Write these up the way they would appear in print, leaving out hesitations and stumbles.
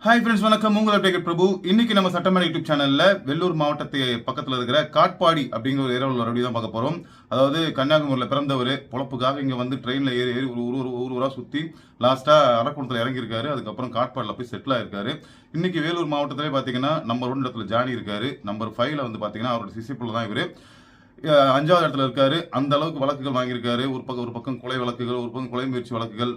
Hi friends, வணக்கம். உங்களை டேக்கட் பிரபு. இன்னைக்கு நம்ம சட்டமன்ற யூடியூப் சேனல்ல வெள்ளூர் மாவட்டத்தை பக்கத்தில் இருக்கிற காட்பாடி அப்படிங்கிற ஒரு ஏரியாவில் ரவுடி தான் பார்க்க போறோம். அதாவது கன்னியாகுமரியில் பிறந்தவர் பொழப்புக்காக இங்க வந்து ட்ரெயினில் ஏறி ஏறி ஒரு ஊரா சுற்றி லாஸ்டா அரக்கோணத்தில் இறங்கியிருக்காரு. அதுக்கப்புறம் காட்பாடியில் போய் செட்டில் ஆயிருக்காரு. இன்னைக்கு வேலூர் மாவட்டத்திலே பார்த்தீங்கன்னா நம்பர் 1 இடத்துல ஜானி இருக்காரு. நம்பர் 5ல வந்து பார்த்தீங்கன்னா அவரோட சிசிப்புல தான் இவரு 5வது இடத்துல இருக்காரு. அந்த அளவுக்கு வழக்குகள் வாங்கியிருக்காரு. ஒரு பக்கம் கொலை வழக்குகள், ஒரு பக்கம் கொலை முயற்சி வழக்குகள்,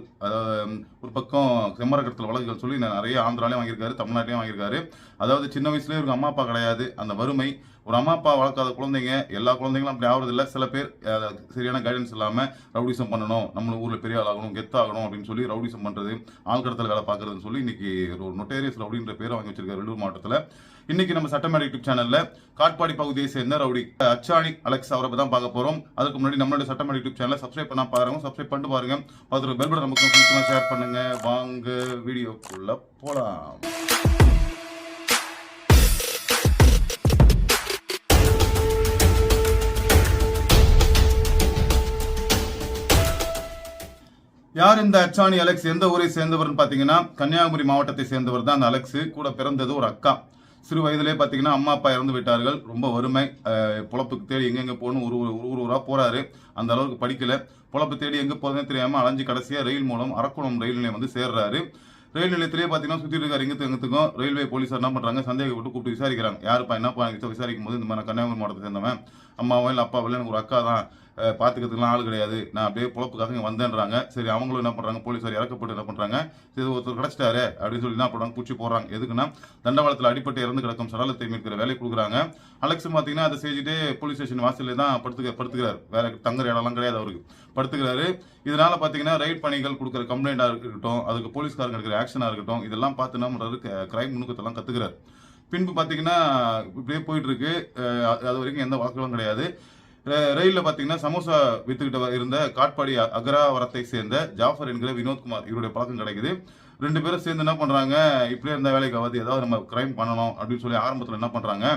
ஒரு பக்கம் செம்மர கடத்தல் வழக்குகள் சொல்லி நிறைய ஆந்திராலையும் வாங்கியிருக்காரு, தமிழ்நாட்டிலையும் வாங்கியிருக்காரு. அதாவது சின்ன வயசுலேயே இவருக்கு அம்மா அப்பா கிடையாது. அந்த வறுமை, ஒரு அம்மா அப்பா வளர்க்காத குழந்தைங்க, எல்லா குழந்தைங்களும் அப்படி ஆகுறது இல்லை. சில பேர் சரியான கைடன்ஸ் இல்லாமல் ரவுடிசம் பண்ணணும், நம்ம ஊரில் பெரிய ஆளாகணும், கெத்தாகணும் அப்படின்னு சொல்லி ரவுடிசம் பண்ணுறது, ஆள் கடத்தல் வேலை பார்க்குறதுன்னு சொல்லி இன்னைக்கு ஒரு நொட்டேரியஸ் ரவுடின்ற பேரை வாங்கி வச்சிருக்காரு வெள்ளூர் மாவட்டத்தில். இன்னைக்கு நம்ம சட்டமேடை யூடியூப் சேனல்ல காட்பாடி பகுதியை சேர்ந்த ரவுடி அச்சாணி அலெக்ஸ் அவரை தான் பார்க்க போறோம். அதுக்கு முன்னாடி நம்மளோட சட்டமேடை யூடியூப் சேனலை சப்ஸ்கிரைப் பண்ணா பாருங்க, சப்ஸ்கிரைப் பண்ணிட்டு பாருங்க. அதுக்கு பெல் பட்டன் நமக்கு ஷேர் பண்ணுங்க. வாங்க வீடியோக்குள்ள போலாம். யார் இந்த அச்சாணி அலெக்ஸ்? எந்த ஊரை சேர்ந்தவர்னு பாத்தீங்கன்னா கன்னியாகுமரி மாவட்டத்தை சேர்ந்தவர் தான் அந்த அலெக்ஸ். கூட பிறந்தது ஒரு அக்கா. சிறு வயதிலே பார்த்தீங்கன்னா அம்மா அப்பா இறந்து விட்டார்கள். ரொம்ப வறுமை, பொழப்புக்கு தேடி எங்கெங்கே போகணும் ஊரா போறாரு. அந்த அளவுக்கு படிக்கல. பொழப்பு தேடி எங்கே போகிறதுன்னு தெரியாமல் அலைஞ்சு கடைசியாக ரயில் மூலம் அரக்கோணம் ரயில் நிலையம் வந்து சேர்றாரு. ரயில் நிலையத்திலே பார்த்தீங்கன்னா சுற்றி இருக்காரு எங்கத்துக்கும். ரயில்வே போலீஸார் என்ன பண்ணுறாங்க, சந்தேகப்பட்டு கூப்பிட்டு விசாரிக்கிறாங்க. யாருப்பா என்னப்பா விசாரிக்கும் போது இந்த மாதிரி கன்னியாகுமரி மாவட்டத்தை சேர்ந்தவன், அம்மாவோ இல்லை அப்பாவோ இல்லை, எனக்கு ஒரு அக்கா தான், பார்த்துக்கிறதுக்குலாம் ஆள் கிடையாது, நான் அப்படியே பொழப்புக்காக இங்கே வந்தேன்றாங்க. சரி, அவங்களும் என்ன பண்ணுறாங்க, போலீஸார் இறக்கப்பட்டு என்ன பண்ணுறாங்க, சரி ஒருத்தர் கிடச்சிட்டாரு அப்படின்னு சொல்லி என்ன பண்ணுறாங்க, பூச்சி போடுறாங்க. எதுக்குன்னா தண்டவாளத்தில் அடிப்பட்டு இறந்து கிடக்கும் சடலத்தை மீட்கிற வேலை கொடுக்குறாங்க. அலெக்ஸ் பார்த்தீங்கன்னா அதை செஞ்சுட்டு போலீஸ் ஸ்டேஷன் வாசலில் தான் படுத்துக்கிறார். வேற தங்குற இடம்லாம் கிடையாது அவருக்கு, படுத்துக்கிறாரு. இதனால பார்த்தீங்கன்னா ரைட் பணிகள் கொடுக்குற கம்ப்ளைண்டாக இருக்கட்டும், அதுக்கு போலீஸ்காரங்க எடுக்கிற ஆக்ஷனாக இருக்கட்டும், இதெல்லாம் பார்த்து என்ன பண்ணுறாரு, கிரைம் நுணுக்கத்தெல்லாம் கற்றுக்கிறார். பின்பு பார்த்தீங்கன்னா இப்படியே போயிட்டு இருக்கு. அது வரைக்கும் எந்த வழக்குகளும் கிடையாது. ரயிலில் பார்த்தீங்கன்னா சமோசா வித்துக்கிட்ட இருந்த காட்பாடி அகராவரத்தை சேர்ந்த ஜாஃபர் என்கிற வினோத்குமார், இவருடைய பழக்கம் கிடைக்குது. 2 பேரும் சேர்ந்து என்ன பண்றாங்க, இப்படியே இருந்த வேலைக்கு ஆகாது, ஏதாவது நம்ம கிரைம் பண்ணணும் அப்படின்னு சொல்லி ஆரம்பத்தில் என்ன பண்றாங்க,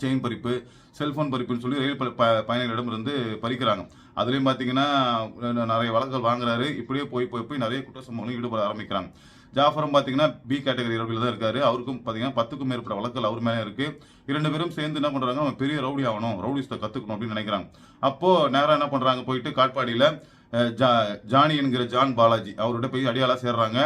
செயின் பறிப்பு, செல்போன் பறிப்புன்னு சொல்லி ரயில் பயணிகளிடம் இருந்து பறிக்கிறாங்க. அதுலேயும் பார்த்தீங்கன்னா நிறைய வழக்குகள் வாங்குறாரு. இப்படியே போய் நிறைய குற்ற சம்பவங்களும் ஈடுபட ஆரம்பிக்கிறாங்க. ஜாஃபரும் பார்த்தீங்கன்னா பி கேட்டகரி ரவுடியில் தான் இருக்காரு. அவருக்கும் பார்த்தீங்கன்னா 10க்கும் மேற்பட்ட வழக்குகள் அவர் மேலே இருக்கு. 2 பேரும் சேர்ந்து என்ன பண்றாங்க, நம்ம பெரிய ரவுடி ஆகணும், ரவுடிஸ்ட்டை கத்துக்கணும் அப்படின்னு நினைக்கிறாங்க. அப்போ நேரம் என்ன பண்றாங்க, போயிட்டு காட்பாடியில் ஜானி என்கிற ஜான் பாலாஜி அவர்கிட்ட போய் அடியாளா சேர்றாங்க.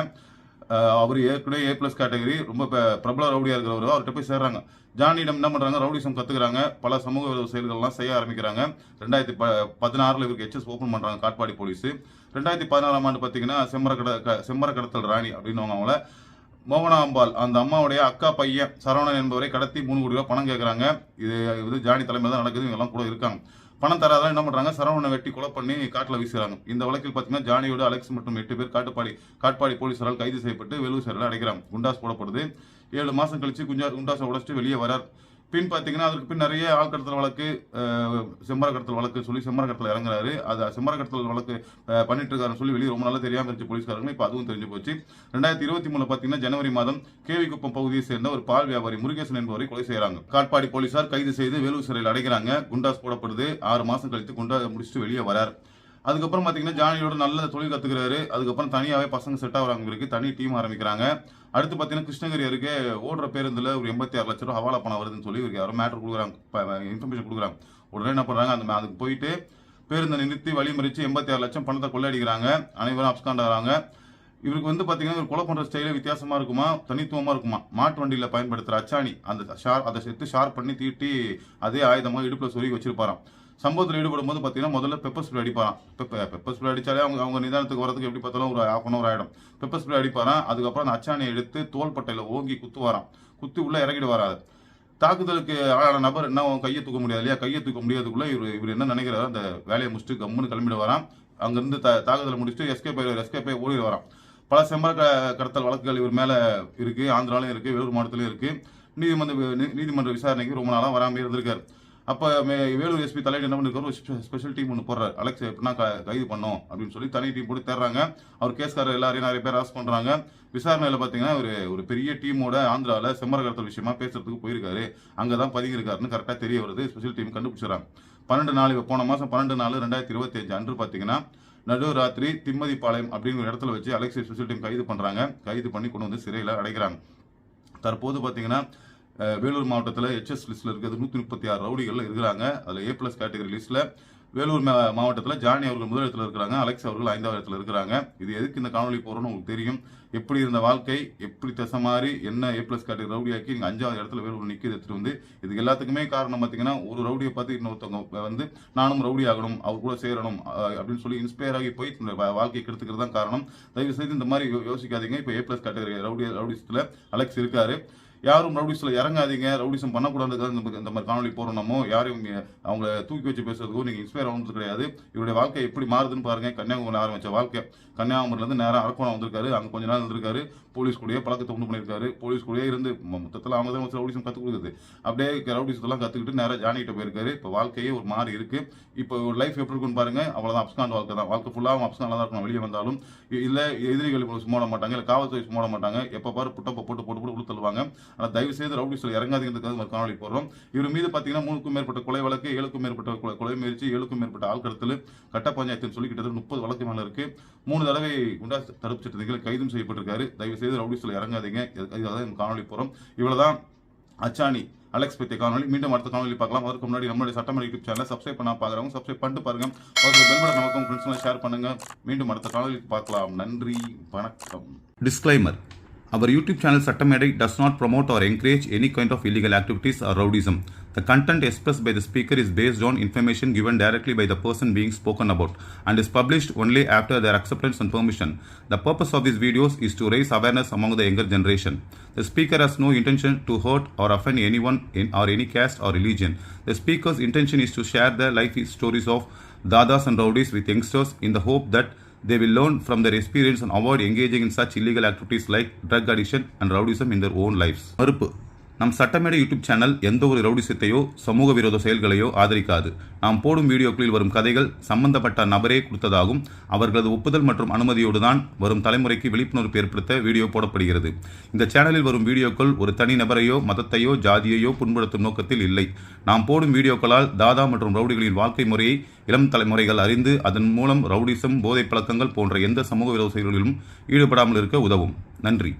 அவர் ஏற்கனவே A+ கேட்டகரி, ரொம்ப பிரபல ரவுடியா இருக்கிறவர். அவர்கிட்ட போய் சேர்றாங்க. ஜானியிடம் என்ன பண்றாங்க, ரவுடிசம் கத்துக்கிறாங்க. பல சமூக செயல்கள்லாம் செய்ய ஆரம்பிக்கிறாங்க. 2016 இவருக்கு HS ஓபன் பண்றாங்க காட்பாடி போலீஸ். 2016ஆம் ஆண்டு பார்த்தீங்கன்னா செம்மர கடத்தல் ராணி அப்படின்னு அவங்கள மோகனாம்பாள், அந்த அம்மாவுடைய அக்கா பையன் சரவணன் என்பவரை கடத்தி 3 கோடி ரூபாய் பணம் கேட்கறாங்க. இது ஜானி தலைமையில் தான் நடக்குது. இவங்கெல்லாம் கூட இருக்காங்க. பணம் தராதான் என்ன பண்றாங்க, சரவணனை வெட்டி கொலை பண்ணி காட்டில் வீசுறாங்க. இந்த வழக்கில் பார்த்தீங்கன்னா ஜானியோட அலெக்ஸ் மற்றும் 8 பேர் காட்பாடி போலீசாரால் கைது செய்யப்பட்டு வேலூர் சிறையில் அடைக்கிறாங்க. குண்டாஸ் போடப்படுது. 7 மாசம் கழிச்சு குண்டாஸை உடைச்சிட்டு வெளியே வரார். பின் பார்த்தீங்கன்னா அதற்கு பின் நிறைய ஆள் கடத்தல் வழக்கு, செம்மர கடத்தல் வழக்கு சொல்லி செம்மர கடத்தல் இறங்குறாரு. அது செம்மர கடத்தல் வழக்கு பண்ணிட்டு இருக்காருன்னு சொல்லி வெளியே ரொம்ப நாளாக தெரியாமல் இருந்துச்சு போலீஸ்காரங்க. இப்போ அதுவும் தெரிஞ்சு போச்சு. 2023 பார்த்தீங்கன்னா ஜனவரி மாதம் கேவிக்குப்பம் பகுதியை சேர்ந்த ஒரு பால் வியாபாரி முருகேசன் என்பவரை கொலை செய்யறாங்க. காட்பாடி போலீசார் கைது செய்து வேலூர் சிறையில் அடைக்கிறாங்க. குண்டாஸ் போடப்படுது. 6 மாசம் கழித்து குண்டாஸ் முடிச்சுட்டு வெளியே வரார். அதுக்கப்புறம் பார்த்தீங்கன்னா ஜானியோட நல்ல தொழில் கத்துக்கிறாரு. அதுக்கப்புறம் தனியாகவே பசங்க செட் ஆகிறாங்க. இருக்கு தனி டீம் ஆரம்பிக்கிறாங்க. அடுத்து பார்த்தீங்கன்னா கிருஷ்ணகிரி அருகே ஓடுற பேருந்தில் ஒரு 86 லட்சம் ரூபா ஹவாலா பணம் வருதுன்னு சொல்லி இவருக்கு யாரும் மேட்டர் கொடுக்குறாங்க, இன்ஃபர்மேஷன் கொடுக்குறாங்க. உடனே என்ன பண்ணுறாங்க, அதுக்கு போயிட்டு பேருந்தை நிறுத்தி வழிமறிச்சு 86 லட்சம் பணத்தை கொள்ளையடிக்கிறாங்க. அனைவரும் அப்ஸ்காண்ட் ஆகிறாங்க. இவருக்கு வந்து பார்த்தீங்கன்னா ஒரு கொலை பண்ணுற ஸ்டைலே வித்தியாசமாக இருக்குமா, தனித்துவமாக இருக்குமா. மாட்டு வண்டியில் பயன்படுத்துகிற அச்சாணி அதை சேர்த்து ஷார்ப் பண்ணி தீட்டி அதே ஆயுதமாக இடுப்பில் சொருகி வச்சிருப்பாராம். சம்பவத்தில் ஈடுபடும் போது பார்த்தீங்கன்னா முதல்ல பெப்பர் ஸ்ப்ரே அடிப்பாராம். பெப்பர் ஸ்ப்ரே அடித்தாலே அவங்க நிதானத்துக்கு வரதுக்கு எப்படி பார்த்தாலும் ஒரு ½ மணி நேரம் ஆகிடும். பெப்பர் ஸ்ப்ரே அடிப்பாராம். அதுக்கப்புறம் அந்த அச்சாணியை எடுத்து தோள்பட்டையில் ஓங்கி குத்துவாராம். குத்தி உள்ளே இறக்கிட்டு வராது. தாக்குதலுக்கு ஆளான நபர் என்ன கையை தூக்க முடியாது இல்லையா, கையை தூக்க முடியாதுக்குள்ள இவர் என்ன நினைக்கிறாரோ அந்த வேலையை முடிச்சுட்டு கம்முன்னு கிளம்பிட்டு வரான். அங்கேருந்து தாக்குதலை முடிச்சுட்டு எஸ்கேப் ஆகி ஓடி வரான். பல செம்மர கடத்தல் வழக்குகள் இவர் மேலே இருக்கு. ஆந்திராலையும் இருக்கு, வேலூர் மாவட்டத்திலையும் இருக்கு. நீதிமன்ற விசாரணைக்கு ரொம்ப நாளாக வராமல் இருந்திருக்காரு. அப்போ வேலூர் எஸ்பி தலைவர் என்ன பண்ணிருக்காரு, ஒரு ஸ்பெஷல் டீம் ஒன்று போடுறாரு. அலெக்ஸ் எப்படின்னா கைது பண்ணோம் அப்படின்னு சொல்லி தனி டீம் போட்டு தேடுறாங்க. அவர் கேஸ்காரர் எல்லாரையும் நிறைய பேர் அரெஸ்ட் பண்றாங்க. விசாரணையில் பார்த்தீங்கன்னா ஒரு பெரிய டீமோட ஆந்திராவில் செம்மர கடத்தல் விஷயமா பேசுறதுக்கு போயிருக்காரு. அங்கதான் பதுங்கி இருக்காருன்னு கரெக்டாக தெரிய வருது. Special team கண்டுபிடிச்சிடறாங்க. 12 நாள், போன மாதம் 12 நாள் 2025 அன்று பார்த்தீங்கன்னா நடுராத்திரி திம்மதிப்பாளையம் அப்படின்னு ஒரு இடத்துல வச்சு அலெக்ஸை ஸ்பெஷல் டீம் கைது பண்றாங்க. கைது பண்ணி கொண்டு வந்து சிறையில் அடைக்கிறாங்க. தற்போது பார்த்தீங்கன்னா வேலூர் மாவட்டத்தில் HS லிஸ்ட்ல இருக்கிறது 136 ரவுடிகள் இருக்கிறாங்க. அதில் A+ கேட்டகரி லிஸ்ட்ல வேலூர் மாவட்டத்தில் ஜானி அவர்கள் முதலிடத்தில் இருக்கிறாங்க. அலெக்ஸ் அவர்கள் 5வது இடத்துல இருக்கிறாங்க. இது எதுக்கு இந்த காணொலி போறோம்னு உங்களுக்கு தெரியும். எப்படி இருந்த வாழ்க்கை எப்படி திசை மாறி என்ன A+ கேட்டகரி ரவுடியாக்கி இங்கே 5வது இடத்துல வேலூர் நிற்க எடுத்துட்டு வந்து இதுக்கு எல்லாத்துக்குமே காரணம் பார்த்தீங்கன்னா ஒரு ரவுடியை பார்த்து இன்னொருத்தவங்க வந்து நானும் ரவுடி ஆகணும் அவர் கூட சேரணும் அப்படின்னு சொல்லி இன்ஸ்பயர் ஆகி போய் வாழ்க்கையை கெடுத்துக்கிறது தான் காரணம். தயவு செய்து இந்த மாதிரி யோசிக்காதீங்க. இப்போ A+ கேட்டகரி ரவுடிசத்தில் அலெக்ஸ் இருக்காரு. யாரும் ரவுடிஸ்ல இறங்காதீங்க. ரவுடிசம் பண்ணக்கூடாதுக்காக இந்த மாதிரி காணொலி போறோம். நம்ம யாரையும் அவங்கள தூக்கி வச்சு பேசுறதுக்கோ நீங்க இன்ஸ்பயர் ஆகுறது கிடையாது. இவருடைய வாழ்க்கை எப்படி மாறுதுன்னு பாருங்க. கன்னியாகுமரி ஆரம்பிச்ச வாழ்க்கை கன்னியாகுமரியிலேருந்து நேரம் அரக்கோணம் வந்திருக்காரு. அங்கே கொஞ்ச நாள் இருந்திருக்காரு. போலீஸ் கூடயே பழக்கத்தை உண்டு பண்ணியிருக்காரு. போலீஸ் கூடயே இருந்து மொத்தத்தில் அவங்க தான் ரவுடிசம் கற்றுக் கொடுக்குது. அப்படியே ரவுடிசத்தெல்லாம் கற்றுக்கிட்டு நேராக ஜானிகிட்ட போயிருக்காரு. இப்போ வாழ்க்கையே ஒரு மாறி இருக்கு. இப்போ ஒரு லைஃப் எப்படி இருக்குன்னு பாருங்க. அவ்வளோதான் அப்ஸ்காண்ட் வாழ்க்கை தான். வாழ்க்கை ஃபுல்லாக அப்ஸ்காண்டில் தான் இருக்கணும். வெளியே வந்தாலும் இல்லை எதிரிகள் சும்மா மாட்டாங்க, இல்லை காவல்துறை சும்மா மாட்டாங்க. எப்போ பாரு புட்டப்பை போட்டு உளுத்தல்வாங்க. ஆனால் தயவு செய்து ரவுடிஸ்ல இறங்காதீங்கிறதுக்காக ஒரு காணொலி போடுறோம். இவர் மீது பார்த்தீங்கன்னா 3க்கும் மேற்பட்ட கொலை வழக்கு, 7க்கும் மேற்பட்ட கொலை முயற்சி, 7க்கும் மேற்பட்ட ஆள்கடத்தல், கட்ட பஞ்சாயத்துன்னு சொல்லி கிட்டத்தட்ட 30 வழக்கு மேல இருக்கு. 3 தடவை குண்டா தடுப்பு சட்டத்தில் கைதும் செய்யப்பட்டிருக்காரு. தயவு செய்து ரவுடிஸ்ல இறங்காதீங்க. அதுக்காக காணொலி போறோம். இவ்வளவுதான் அச்சாணி அலெக்ஸ் பற்றிய காணொலி. மீண்டும் அடுத்த காணொலி பார்க்கலாம். அதற்கு முன்னாடி நம்மளுடைய சட்டமன்ற யூடியூப் சேனலை சப்ஸ்கிரைப் பண்ணா பார்க்குறவங்க சப்ஸ்கிரைப் பண்ணிட்டு பாருங்க. பெல் பட்டன் நமக்கும் ஃப்ரெண்ட்ஸ்லாம் ஷேர் பண்ணுங்க. மீண்டும் அடுத்த காணொலிக்கு பார்க்கலாம். நன்றி, வணக்கம். Disclaimer. Our YouTube channel Sattamedai does not promote or encourage any kind of illegal activities or rowdyism. The content expressed by the speaker is based on information given directly by the person being spoken about and is published only after their acceptance and permission. The purpose of these videos is to raise awareness among the younger generation. The speaker has no intention to hurt or offend anyone or any caste or religion. The speaker's intention is to share the life stories of dadas and rowdies with youngsters in the hope that they will learn from their experience and avoid engaging in such illegal activities like drug addiction and rowdyism in their own lives. மறுப்பு. நம் சட்டமேடை YouTube channel எந்த ஒரு ரவுடிசத்தையோ சமூக விரோத செயல்களையோ ஆதரிக்காது. நாம் போடும் வீடியோக்களில் வரும் கதைகள் சம்பந்தப்பட்ட நபரே கொடுத்ததாகும். அவர்களது ஒப்புதல் மற்றும் அனுமதியோடு தான் வரும் தலைமுறைக்கு விழிப்புணர்வு ஏற்படுத்த வீடியோ போடப்படுகிறது. இந்த சேனலில் வரும் வீடியோக்கள் ஒரு தனி நபரையோ மதத்தையோ ஜாதியையோ புண்படுத்தும் நோக்கத்தில் இல்லை. நாம் போடும் வீடியோக்களால் தாதா மற்றும் ரவுடிகளின் வாழ்க்கை முறையை இளம் தலைமுறைகள் அறிந்து அதன் மூலம் ரவுடிசம், போதை பழக்கங்கள் போன்ற எந்த சமூக விரோத செயல்களிலும் ஈடுபடாமல் இருக்க உதவும். நன்றி.